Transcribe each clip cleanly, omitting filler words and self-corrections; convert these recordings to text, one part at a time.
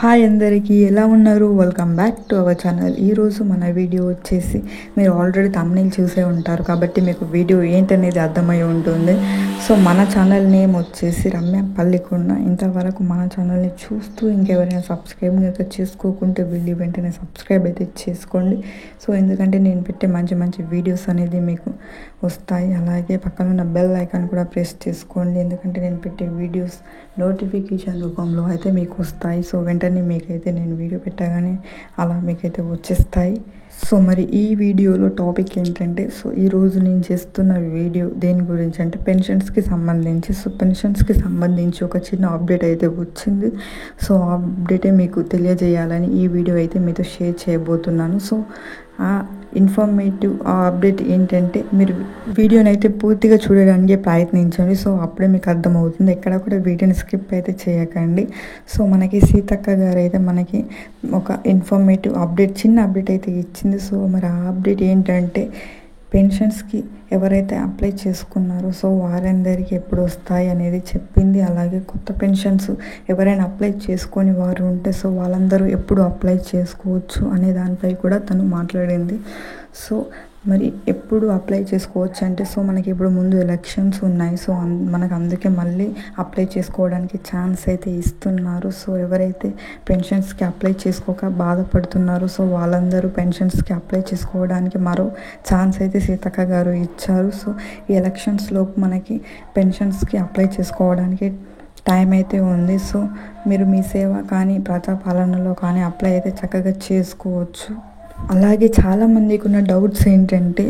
Hi అందరికీ ఎలా ఉన్నారు? Welcome back to our channel. ఈరోజు మన వీడియో వచ్చేసి మీరు ఆల్రెడీ థంబ్నెయిల్ చూసే ఉంటారు కాబట్టి మీకు వీడియో ఏంటనేది అర్థమై ఉంటుంది. సో మన ఛానల్ నేమ్ వచ్చేసి రమ్య పల్లికొండ. ఇంతవరకు మన ఛానల్ని చూస్తూ ఇంకెవరైనా సబ్స్క్రైబ్ అయితే చేసుకోకుంటే వెళ్ళి వెంటనే సబ్స్క్రైబ్ అయితే చేసుకోండి. సో ఎందుకంటే నేను పెట్టే మంచి మంచి వీడియోస్ అనేది మీకు వస్తాయి. అలాగే పక్కన ఉన్న బెల్ ఐకాన్ కూడా ప్రెస్ చేసుకోండి, ఎందుకంటే నేను పెట్టే వీడియోస్ నోటిఫికేషన్ రూపంలో అయితే మీకు వస్తాయి. సో వెంటనే మీకైతే నేను వీడియో పెట్టగానే అలా మీకైతే వచ్చేస్తాయి. సో మరి ఈ వీడియోలో టాపిక్ ఏంటంటే, సో ఈరోజు నేను చేస్తున్న వీడియో దేని గురించి అంటే పెన్షన్స్కి సంబంధించి. సో పెన్షన్స్కి సంబంధించి ఒక చిన్న అప్డేట్ అయితే వచ్చింది. సో ఆ అప్డేటే మీకు తెలియజేయాలని ఈ వీడియో అయితే మీతో షేర్ చేయబోతున్నాను. సో ఆ ఇన్ఫర్మేటివ్ ఆ అప్డేట్ ఏంటంటే మీరు వీడియోని అయితే పూర్తిగా చూడడానికి ప్రయత్నించండి. సో అప్పుడే మీకు అర్థమవుతుంది. ఎక్కడ కూడా వీడియోని స్కిప్ అయితే చేయకండి. సో మనకి సీతక్క గారు అయితే మనకి ఒక ఇన్ఫర్మేటివ్ అప్డేట్, చిన్న అప్డేట్ అయితే ఇచ్చింది. సో మరి ఆ అప్డేట్ ఏంటంటే పెన్షన్స్కి ఎవరైతే అప్లై చేసుకున్నారో సో వారందరికీ ఎప్పుడు వస్తాయి అనేది చెప్పింది. అలాగే కొత్త పెన్షన్స్ ఎవరైనా అప్లై చేసుకొని వారు ఉంటే సో వాళ్ళందరూ ఎప్పుడు అప్లై చేసుకోవచ్చు అనే దానిపై కూడా తను మాట్లాడింది. సో మరి ఎప్పుడు అప్లై చేసుకోవచ్చు అంటే, సో మనకి ఇప్పుడు ముందు ఎలక్షన్స్ ఉన్నాయి. సో మనకు అందుకే మళ్ళీ అప్లై చేసుకోవడానికి ఛాన్స్ అయితే ఇస్తున్నారు. సో ఎవరైతే పెన్షన్స్కి అప్లై చేసుకోక బాధపడుతున్నారో సో వాళ్ళందరూ పెన్షన్స్కి అప్లై చేసుకోవడానికి మరో ఛాన్స్ అయితే సీతక్క గారు ఇచ్చారు. సో ఈ ఎలక్షన్స్లోపు మనకి పెన్షన్స్కి అప్లై చేసుకోవడానికి టైం అయితే ఉంది. సో మీరు మీ సేవ కానీ ప్రజాపాలనలో కానీ అప్లై అయితే చక్కగా చేసుకోవచ్చు. అలాగే చాలామందికి ఉన్న డౌట్స్ ఏంటంటే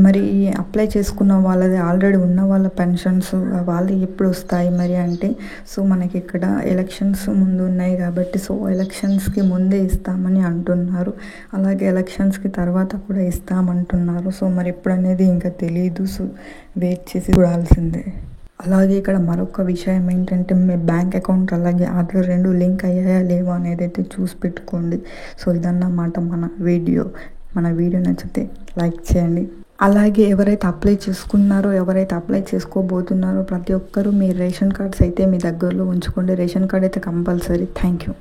మరి అప్లై చేసుకున్న వాళ్ళది ఆల్రెడీ ఉన్న వాళ్ళ పెన్షన్స్ వాళ్ళు ఎప్పుడు వస్తాయి మరి అంటే, సో మనకి ఇక్కడ ఎలక్షన్స్ ముందు ఉన్నాయి కాబట్టి సో ఎలక్షన్స్కి ముందే ఇస్తామని అంటున్నారు. అలాగే ఎలక్షన్స్కి తర్వాత కూడా ఇస్తామంటున్నారు. సో మరి ఎప్పుడు అనేది ఇంకా తెలియదు. సో వెయిట్ చేసి చూడాల్సిందే. అలాగే ఇక్కడ మరొక విషయం ఏంటంటే మీ బ్యాంక్ అకౌంట్ అలాగే ఆధార్ రెండు లింక్ అయ్యాయా లేవా అనేది అయితే చూసి పెట్టుకోండి. సో ఇదన్నమాట మన వీడియో నచ్చితే లైక్ చేయండి. అలాగే ఎవరైతే అప్లై చేసుకున్నారో ఎవరైతే అప్లై చేసుకోబోతున్నారో ప్రతి ఒక్కరూ మీ రేషన్ కార్డ్స్ అయితే మీ దగ్గరలో ఉంచుకోండి. రేషన్ కార్డ్ అయితే కంపల్సరీ. Thank you.